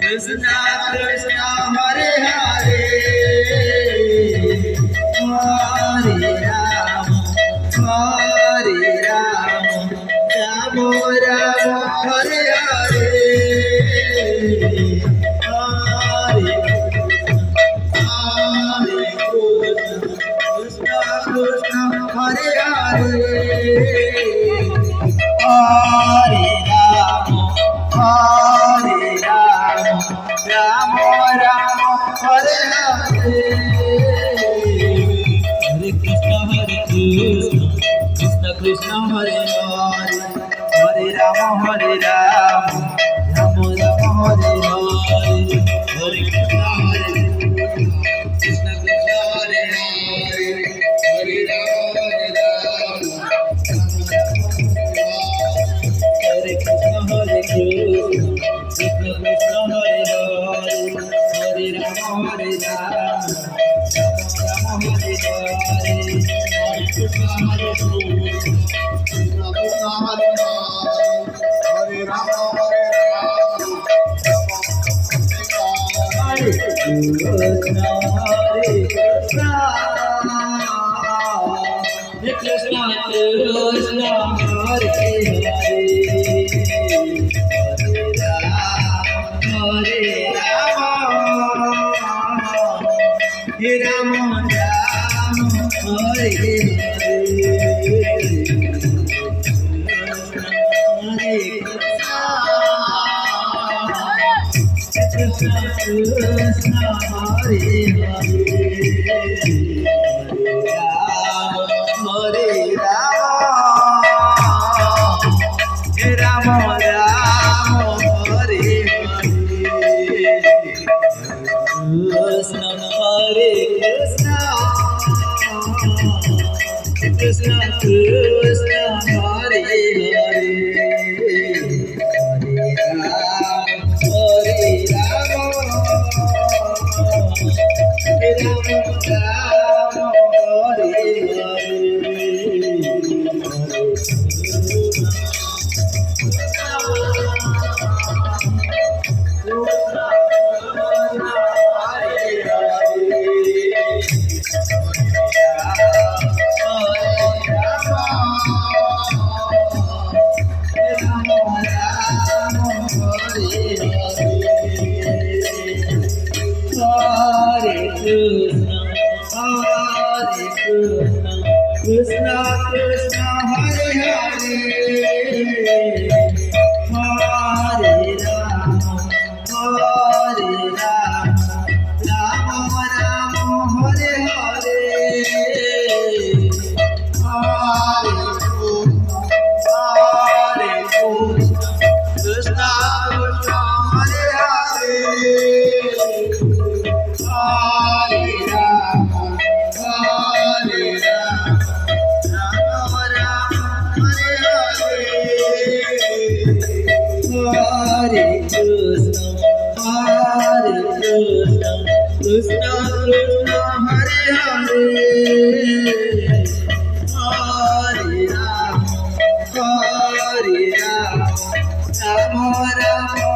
Krishna Krishna Hare Hare Hare Rama Hare Rama Rama Rama Hare Hare Hare Krishna Krishna Hare Hare Hare Rama Hare Rama Rama Rama Hare Hare Hare Krishna Krishna Krishna Hare Hare Hare Rama Rama Rama Hare Hare Hare Krishna Krishna Krishna Hare Hare Hare Rama Hare Krishna Krishna Krishna Hare Hare Hare Rama Hare Rama Rama Hare Hare Hare Krishna Hare Krishna Krishna Hare Hare Hare Rama Hare Rama Hare Krishna Krishna Krishna Hare Hare Hare Rama Hare Rama Hare Hare Krishna Krishna Hare Hare Hare Rama Rama Hare Krishna Hare Krishna Krishna Krishna Hare Hare Hare Rama Hare Rama Hare Krishna Krishna Hare Hare Hare Rama Hare Rama Rama Rama Hare Hare Hare Krishna Krishna Hare Hare Hare Rama Hare Rama Hare Krishna Krishna Krishna Hare Hare Hare Rama Rama Rama